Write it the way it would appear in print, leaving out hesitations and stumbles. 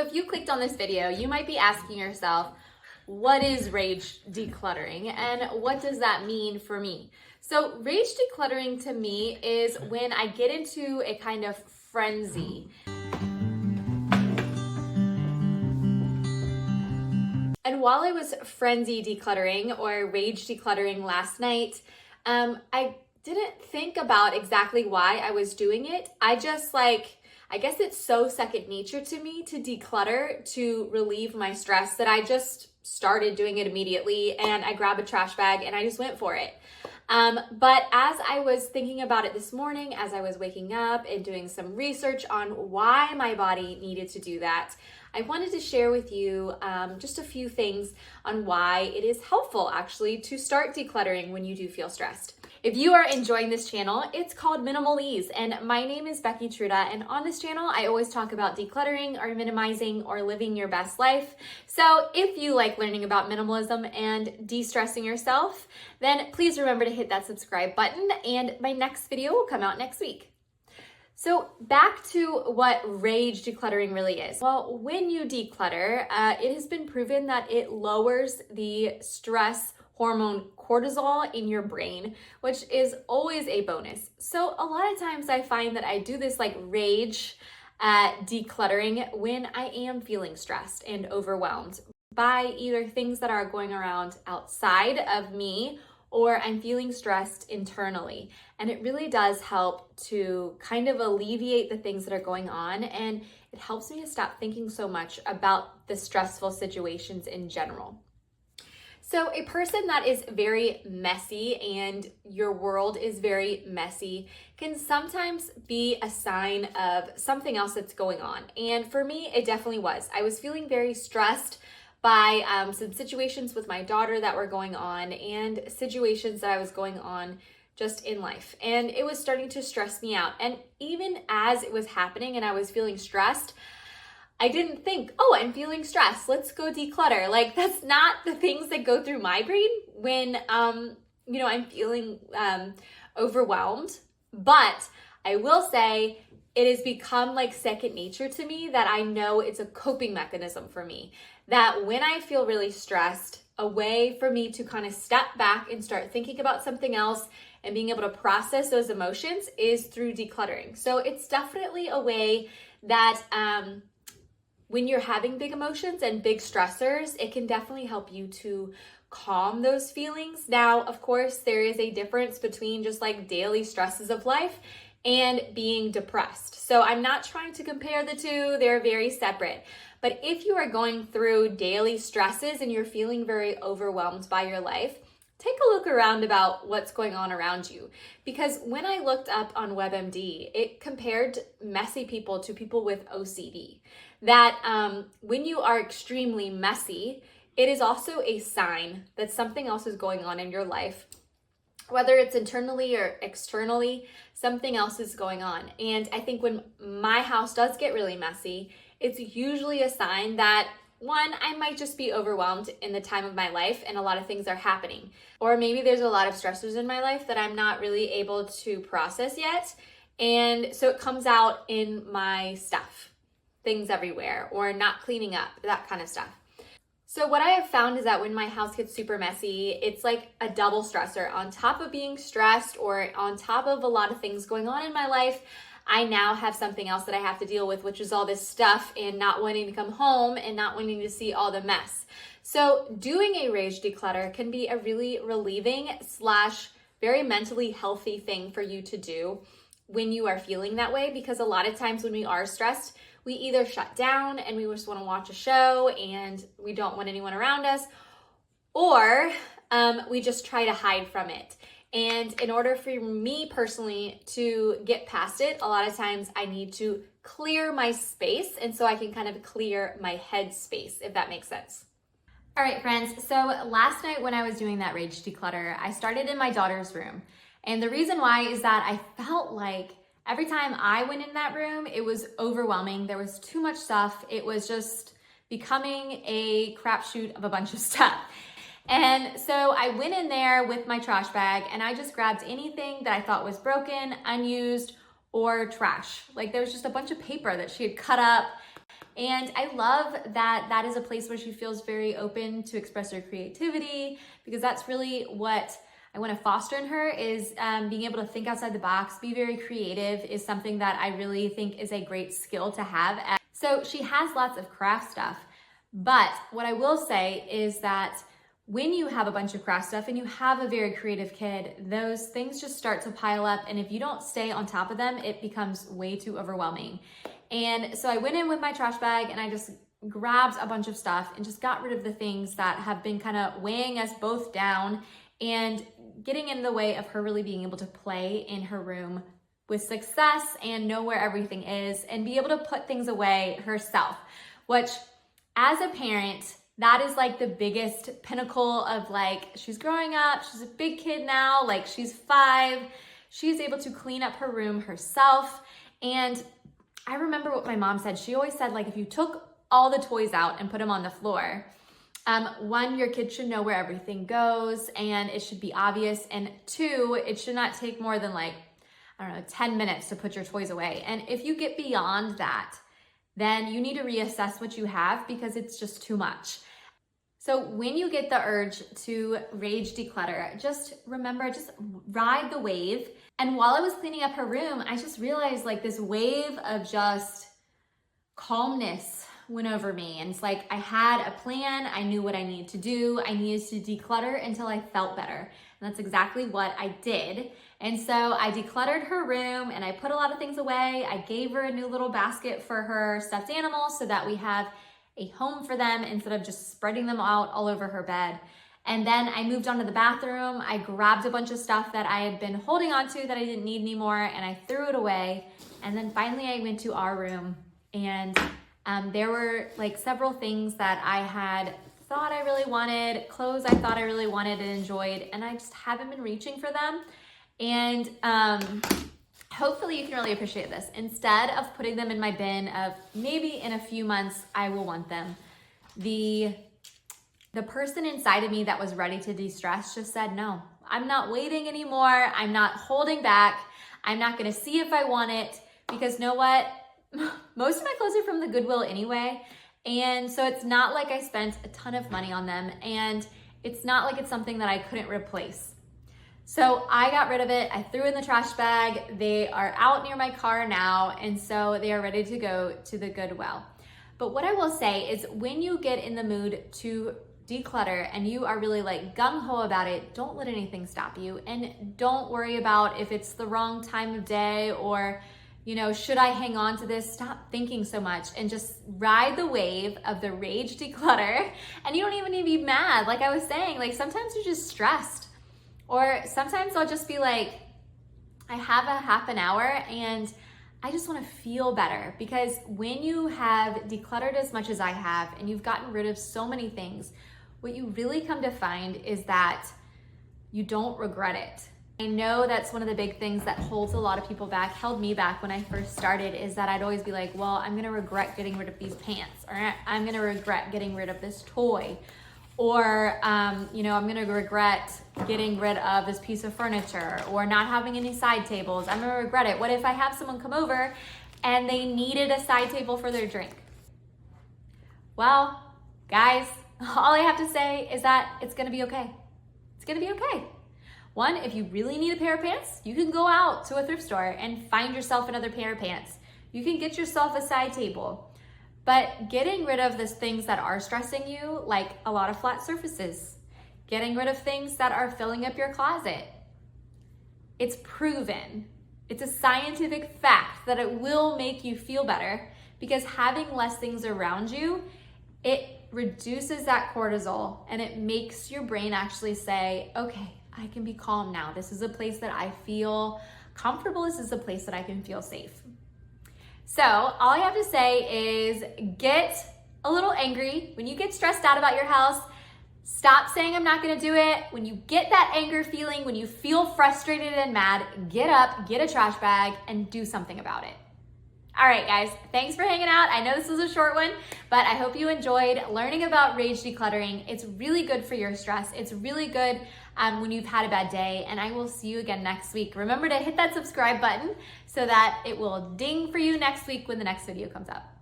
if you clicked on this video, you might be asking yourself, what is rage decluttering and what does that mean for me? So rage decluttering to me is when I get into a kind of frenzy. And while I was frenzy decluttering or rage decluttering last night, I didn't think about exactly why I was doing it. I guess it's so second nature to me to declutter, to relieve my stress, that I just started doing it immediately, and I grabbed a trash bag and I just went for it. But as I was thinking about it this morning, as I was waking up and doing some research on why my body needed to do that, I wanted to share with you just a few things on why it is helpful actually to start decluttering when you do feel stressed. If you are enjoying this channel, it's called Minimal Ease, and my name is Becky Truda, and on this channel, I always talk about decluttering or minimizing or living your best life. So if you like learning about minimalism and de-stressing yourself, then please remember to hit that subscribe button, and my next video will come out next week. So back to what rage decluttering really is. Well, when you declutter, it has been proven that it lowers the stress hormone cortisol in your brain, which is always a bonus. So a lot of times I find that I do this like rage decluttering when I am feeling stressed and overwhelmed by either things that are going around outside of me, or I'm feeling stressed internally. And it really does help to kind of alleviate the things that are going on, and it helps me to stop thinking so much about the stressful situations in general. So a person that is very messy and your world is very messy can sometimes be a sign of something else that's going on. And for me, it definitely was. I was feeling very stressed by some situations with my daughter that were going on and situations that I was going on just in life. And it was starting to stress me out. And even as it was happening and I was feeling stressed, I didn't think, oh, I'm feeling stressed, let's go declutter. Like, that's not the things that go through my brain when, I'm feeling overwhelmed. But I will say it has become like second nature to me, that I know it's a coping mechanism for me. That when I feel really stressed, a way for me to kind of step back and start thinking about something else and being able to process those emotions is through decluttering. So it's definitely a way that, when you're having big emotions and big stressors, it can definitely help you to calm those feelings. Now, of course, there is a difference between just like daily stresses of life and being depressed. So I'm not trying to compare the two, they're very separate. But if you are going through daily stresses and you're feeling very overwhelmed by your life, take a look around about what's going on around you. Because when I looked up on WebMD, it compared messy people to people with OCD. That when you are extremely messy, it is also a sign that something else is going on in your life. Whether it's internally or externally, something else is going on. And I think when my house does get really messy, it's usually a sign that, one, I might just be overwhelmed in the time of my life and a lot of things are happening. Or maybe there's a lot of stressors in my life that I'm not really able to process yet. And so it comes out in my stuff, things everywhere, or not cleaning up, that kind of stuff. So what I have found is that when my house gets super messy, it's like a double stressor. On top of being stressed or on top of a lot of things going on in my life, I now have something else that I have to deal with, which is all this stuff and not wanting to come home and not wanting to see all the mess. So doing a rage declutter can be a really relieving / very mentally healthy thing for you to do when you are feeling that way, because a lot of times when we are stressed, we either shut down and we just want to watch a show and we don't want anyone around us, or we just try to hide from it. And in order for me personally to get past it, a lot of times I need to clear my space, and so I can kind of clear my head space, if that makes sense. All right, friends, so last night when I was doing that rage declutter, I started in my daughter's room. And the reason why is that I felt like every time I went in that room, it was overwhelming. There was too much stuff. It was just becoming a crapshoot of a bunch of stuff. And so I went in there with my trash bag and I just grabbed anything that I thought was broken, unused, or trash. Like there was just a bunch of paper that she had cut up And I love that that is a place where she feels very open to express her creativity, because that's really what I want to foster in her, is being able to think outside the box, be very creative is something that I really think is a great skill to have. So she has lots of craft stuff, but what I will say is that when you have a bunch of craft stuff and you have a very creative kid, those things just start to pile up. And if you don't stay on top of them, it becomes way too overwhelming. And so I went in with my trash bag and I just grabbed a bunch of stuff and just got rid of the things that have been kind of weighing us both down and getting in the way of her really being able to play in her room with success and know where everything is and be able to put things away herself, which as a parent, that is like the biggest pinnacle of like, she's growing up, she's a big kid now, like she's 5, she's able to clean up her room herself. And I remember what my mom said. She always said, like, if you took all the toys out and put them on the floor, 1, your kid should know where everything goes and it should be obvious. And 2, it should not take more than like, I don't know, 10 minutes to put your toys away. And if you get beyond that, then you need to reassess what you have because it's just too much. So when you get the urge to rage declutter, just remember, just ride the wave. And while I was cleaning up her room, I just realized like this wave of just calmness went over me. And it's like I had a plan. I knew what I needed to do. I needed to declutter until I felt better. And that's exactly what I did. And so I decluttered her room and I put a lot of things away. I gave her a new little basket for her stuffed animals so that we have a home for them instead of just spreading them out all over her bed. And then I moved on to the bathroom. I grabbed a bunch of stuff that I had been holding on to that I didn't need anymore and I threw it away. And then finally I went to our room and there were like several things that I had thought I really wanted, clothes I thought I really wanted and enjoyed, and I just haven't been reaching for them. And hopefully you can really appreciate this. Instead of putting them in my bin of maybe in a few months I will want them, the person inside of me that was ready to de-stress just said, no, I'm not waiting anymore. I'm not holding back. I'm not gonna see if I want it, because know what? Most of my clothes are from the Goodwill anyway. And so it's not like I spent a ton of money on them, and it's not like it's something that I couldn't replace. So I got rid of it. I threw it in the trash bag. They are out near my car now, and so they are ready to go to the Goodwill. But what I will say is when you get in the mood to declutter and you are really like gung-ho about it, don't let anything stop you. And don't worry about if it's the wrong time of day or, you know, should I hang on to this? Stop thinking so much and just ride the wave of the rage declutter. And you don't even need to be mad. Like I was saying, like sometimes you're just stressed. Or sometimes I'll just be like, I have a half an hour and I just want to feel better. Because when you have decluttered as much as I have and you've gotten rid of so many things, what you really come to find is that you don't regret it. I know that's one of the big things that holds a lot of people back, held me back when I first started, is that I'd always be like, well, I'm gonna regret getting rid of these pants, or I'm gonna regret getting rid of this toy, or you know, I'm gonna regret getting rid of this piece of furniture, or not having any side tables. I'm gonna regret it. What if I have someone come over and they needed a side table for their drink? Well, guys, all I have to say is that it's gonna be okay. It's gonna be okay. 1, if you really need a pair of pants, you can go out to a thrift store and find yourself another pair of pants. You can get yourself a side table. But getting rid of the things that are stressing you, like a lot of flat surfaces, getting rid of things that are filling up your closet, it's proven. It's a scientific fact that it will make you feel better, because having less things around you, it reduces that cortisol and it makes your brain actually say, okay, I can be calm now. This is a place that I feel comfortable. This is a place that I can feel safe. So all I have to say is get a little angry. When you get stressed out about your house, stop saying I'm not gonna do it. When you get that anger feeling, when you feel frustrated and mad, get up, get a trash bag, and do something about it. All right, guys, thanks for hanging out. I know this was a short one, but I hope you enjoyed learning about rage decluttering. It's really good for your stress. It's really good when you've had a bad day, and I will see you again next week. Remember to hit that subscribe button so that it will ding for you next week when the next video comes up.